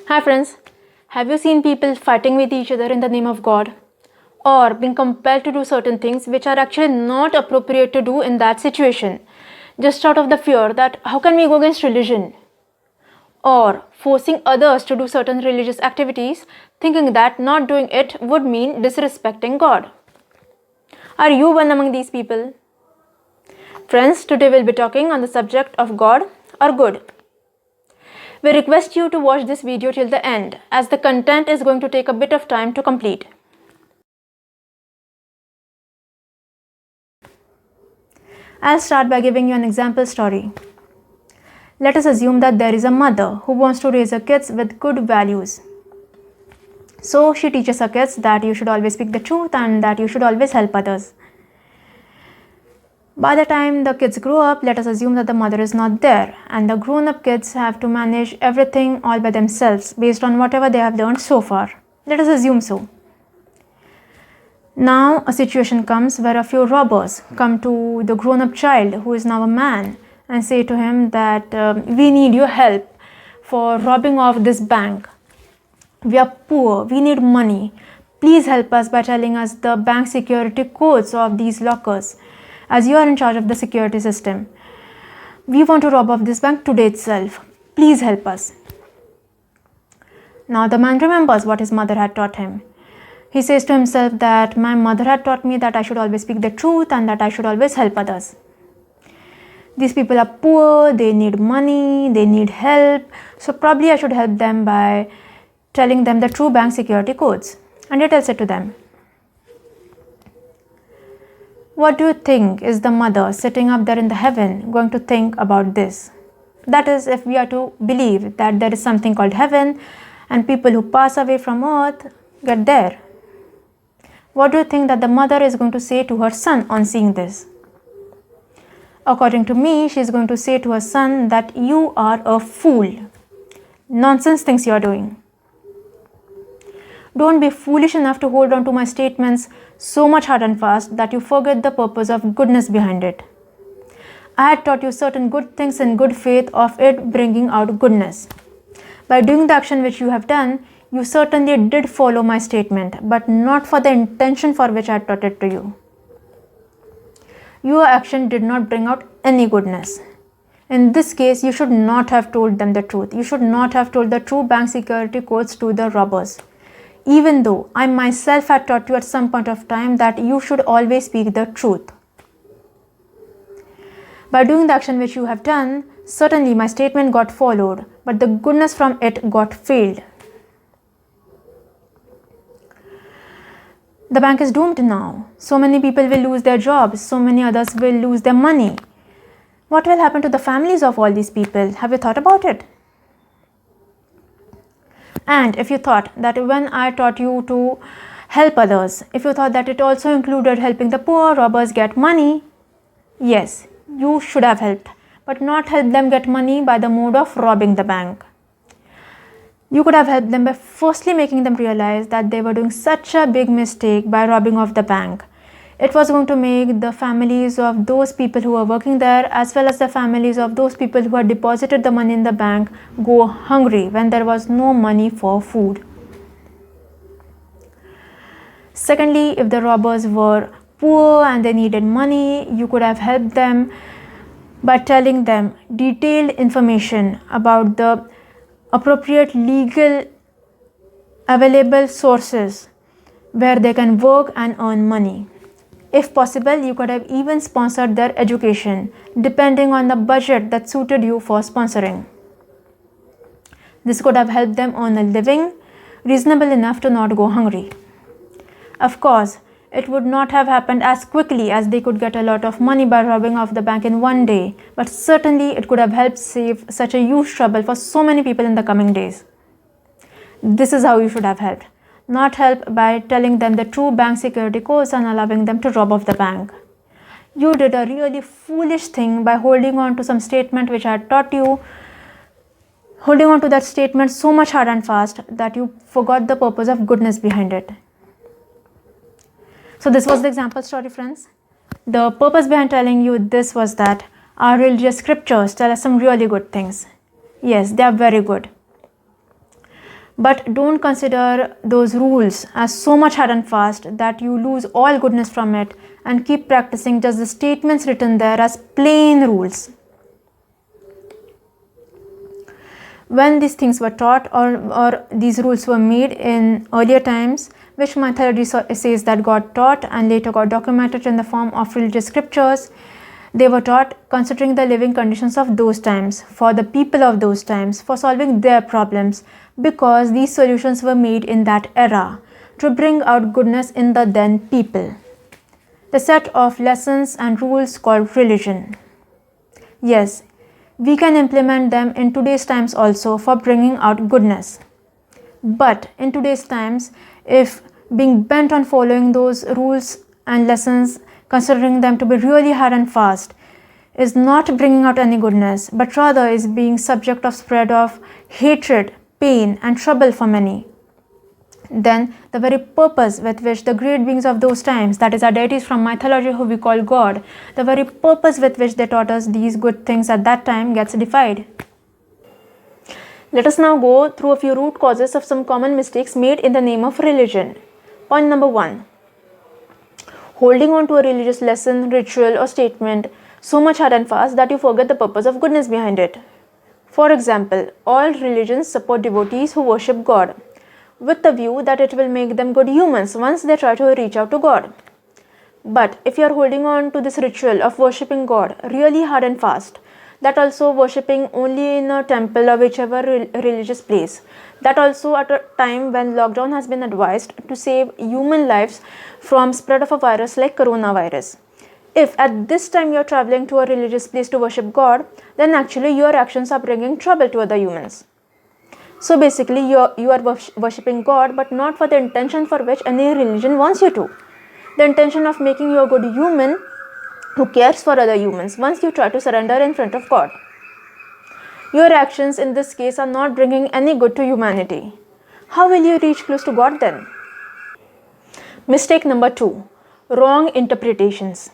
Hi friends, have you seen people fighting with each other in the name of God? Or being compelled to do certain things which are actually not appropriate to do in that situation, just out of the fear that how can we go against religion? Or forcing others to do certain religious activities, thinking that not doing it would mean disrespecting God. Are you one among these people? Friends, today we'll be talking on the subject of God or good. We request you to watch this video till the end, as the content is going to take a bit of time to complete. I'll start by giving you an example story. Let us assume that there is a mother who wants to raise her kids with good values. So she teaches her kids that you should always speak the truth and that you should always help others. By the time the kids grow up, let us assume that the mother is not there and the grown-up kids have to manage everything all by themselves based on whatever they have learned so far. Let us assume so. Now a situation comes where a few robbers come to the grown-up child, who is now a man, and say to him that we need your help for robbing off this bank. We are poor, we need money. Please help us by telling us the bank security codes of these lockers, as you are in charge of the security system. We want to rob off this bank today itself. Please help us. Now the man remembers what his mother had taught him. He says to himself that my mother had taught me that I should always speak the truth and that I should always help others. These people are poor, they need money, they need help, so probably I should help them by telling them the true bank security codes. And he tells it to them. What do you think is the mother sitting up there in the heaven going to think about this? That is, if we are to believe that there is something called heaven and people who pass away from earth get there. What do you think that the mother is going to say to her son on seeing this? According to me, she is going to say to her son that you are a fool. Nonsense things you are doing. Don't be foolish enough to hold on to my statements so much hard and fast that you forget the purpose of goodness behind it. I had taught you certain good things in good faith of it bringing out goodness. By doing the action which you have done, you certainly did follow my statement, but not for the intention for which I had taught it to you. Your action did not bring out any goodness. In this case, you should not have told them the truth. You should not have told the true bank security codes to the robbers. Even though I myself had taught you at some point of time that you should always speak the truth. By doing the action which you have done, certainly my statement got followed, but the goodness from it got failed. The bank is doomed now. So many people will lose their jobs. So many others will lose their money. What will happen to the families of all these people? Have you thought about it? And if you thought that when I taught you to help others, if you thought that it also included helping the poor robbers get money, yes, you should have helped, but not help them get money by the mode of robbing the bank. You could have helped them by firstly making them realize that they were doing such a big mistake by robbing off the bank. It was going to make the families of those people who were working there, as well as the families of those people who had deposited the money in the bank, go hungry when there was no money for food. Secondly, if the robbers were poor and they needed money, you could have helped them by telling them detailed information about the appropriate legal available sources where they can work and earn money. If possible, you could have even sponsored their education, depending on the budget that suited you for sponsoring. This could have helped them earn a living reasonable enough to not go hungry. Of course, it would not have happened as quickly as they could get a lot of money by robbing off the bank in one day, but certainly it could have helped save such a huge trouble for so many people in the coming days. This is how you should have helped. Not help by telling them the true bank security codes and allowing them to rob off the bank. You did a really foolish thing by holding on to some statement which I had taught you, holding on to that statement so much hard and fast that you forgot the purpose of goodness behind it. So this was the example story, friends. The purpose behind telling you this was that our religious scriptures tell us some really good things. Yes, they are very good. But don't consider those rules as so much hard and fast that you lose all goodness from it, and keep practicing just the statements written there as plain rules. When these things were taught or these rules were made in earlier times, which mythology says that God taught and later got documented in the form of religious scriptures, they were taught considering the living conditions of those times, for the people of those times, for solving their problems, because these solutions were made in that era to bring out goodness in the then people. The set of lessons and rules called religion. Yes, we can implement them in today's times also for bringing out goodness. But in today's times, if being bent on following those rules and lessons, considering them to be really hard and fast, is not bringing out any goodness, but rather is being subject of spread of hatred, pain and trouble for many, then the very purpose with which the great beings of those times, that is our deities from mythology who we call God, the very purpose with which they taught us these good things at that time gets defied. Let us now go through a few root causes of some common mistakes made in the name of religion. Point number 1. Holding on to a religious lesson, ritual or statement so much hard and fast that you forget the purpose of goodness behind it. For example, all religions support devotees who worship God, with the view that it will make them good humans once they try to reach out to God. But if you are holding on to this ritual of worshipping God really hard and fast, that also worshipping only in a temple or whichever religious place, that also at a time when lockdown has been advised to save human lives from spread of a virus like coronavirus. If at this time you are traveling to a religious place to worship God, then actually your actions are bringing trouble to other humans. So basically you are worshipping God, but not for the intention for which any religion wants you to. The intention of making you a good human who cares for other humans once you try to surrender in front of God. Your actions in this case are not bringing any good to humanity. How will you reach close to God then? Mistake number 2. Wrong interpretations.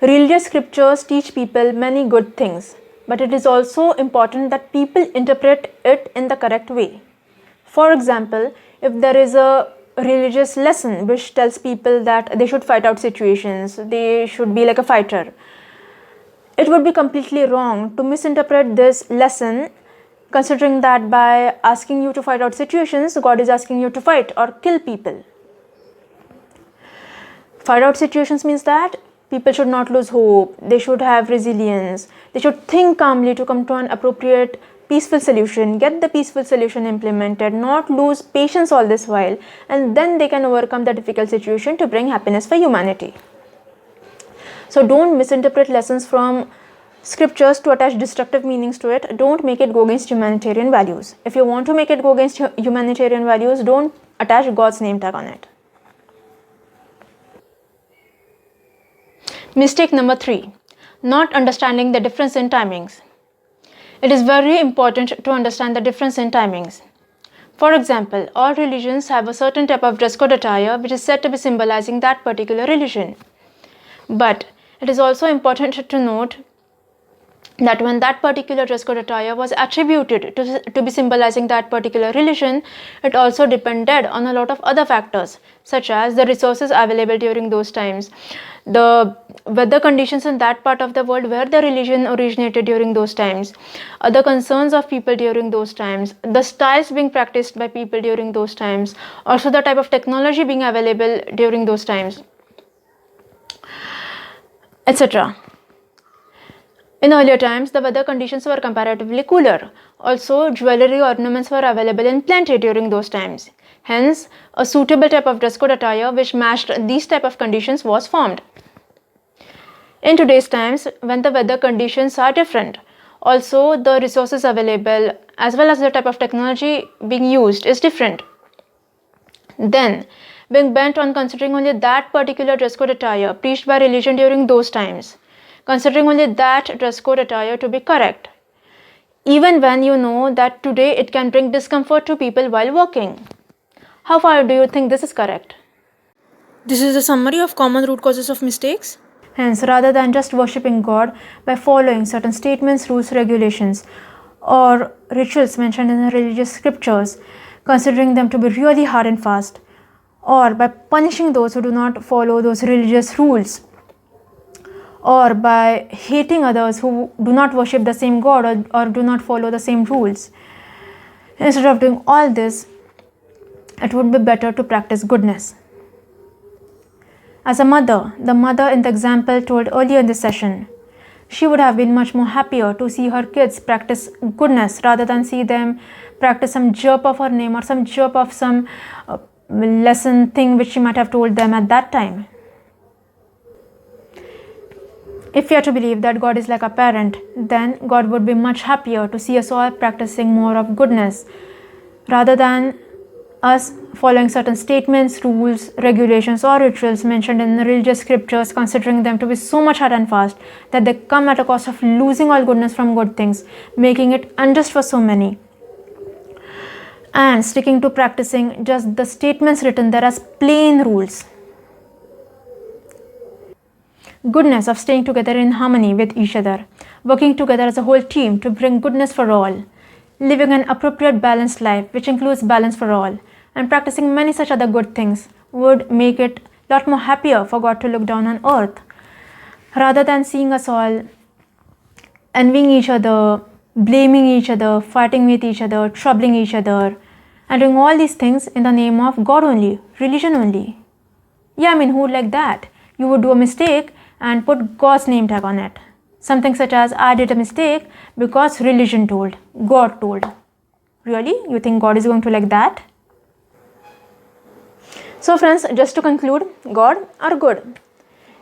Religious scriptures teach people many good things, but it is also important that people interpret it in the correct way. For example, if there is a religious lesson which tells people that they should fight out situations, they should be like a fighter, it would be completely wrong to misinterpret this lesson, considering that by asking you to fight out situations, God is asking you to fight or kill people. Fight out situations means that people should not lose hope, they should have resilience, they should think calmly to come to an appropriate peaceful solution, get the peaceful solution implemented, not lose patience all this while, and then they can overcome the difficult situation to bring happiness for humanity. So don't misinterpret lessons from scriptures to attach destructive meanings to it. Don't make it go against humanitarian values. If you want to make it go against humanitarian values, don't attach God's name tag on it. Mistake number 3. Not understanding the difference in timings. It is very important to understand the difference in timings. For example, all religions have a certain type of dress code attire which is said to be symbolizing that particular religion. But it is also important to note that when that particular dress code attire was attributed to be symbolizing that particular religion, it also depended on a lot of other factors, such as the resources available during those times, the weather conditions in that part of the world where the religion originated during those times, other concerns of people during those times, the styles being practiced by people during those times, also the type of technology being available during those times, etc. In earlier times, the weather conditions were comparatively cooler. Also, jewelry ornaments were available in plenty during those times. Hence, a suitable type of dress code attire which matched these type of conditions was formed. In today's times, when the weather conditions are different, also the resources available as well as the type of technology being used is different. Then, being bent on considering only that particular dress code attire preached by religion during those times, considering only that dress code attire to be correct, even when you know that today it can bring discomfort to people while working. How far do you think this is correct? This is a summary of common root causes of mistakes. Hence, rather than just worshipping God by following certain statements, rules, regulations, or rituals mentioned in the religious scriptures, considering them to be really hard and fast, or by punishing those who do not follow those religious rules, or by hating others who do not worship the same God or do not follow the same rules. Instead of doing all this, it would be better to practice goodness. As a mother, the mother in the example told earlier in this session, she would have been much more happier to see her kids practice goodness rather than see them practice some jerk of her name or some jerk of some lesson thing which she might have told them at that time. If we are to believe that God is like a parent, then God would be much happier to see us all practicing more of goodness rather than us following certain statements, rules, regulations or rituals mentioned in the religious scriptures, considering them to be so much hard and fast that they come at a cost of losing all goodness from good things, making it unjust for so many, and sticking to practicing just the statements written there as plain rules. Goodness of staying together in harmony with each other, working together as a whole team to bring goodness for all, living an appropriate balanced life which includes balance for all, and practicing many such other good things would make it a lot more happier for God to look down on earth, rather than seeing us all envying each other, blaming each other, fighting with each other, troubling each other, and doing all these things in the name of God only, religion only. Yeah, I mean, who would like that? You would do a mistake and put God's name tag on it. Something such as, I did a mistake because religion told, God told. Really? You think God is going to like that? So friends, just to conclude, God or good?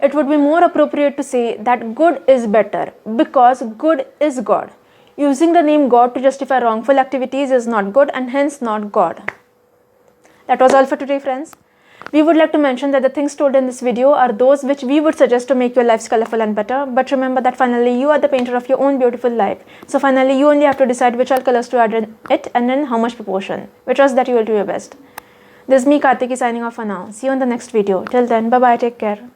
It would be more appropriate to say that good is better because good is God. Using the name God to justify wrongful activities is not good and hence not God. That was all for today, friends. We would like to mention that the things told in this video are those which we would suggest to make your lives colorful and better. But remember that finally you are the painter of your own beautiful life. So finally you only have to decide which all colors to add in it and in how much proportion. We trust that you will do your best. This is me, Kartiki, signing off for now. See you in the next video. Till then, bye-bye. Take care.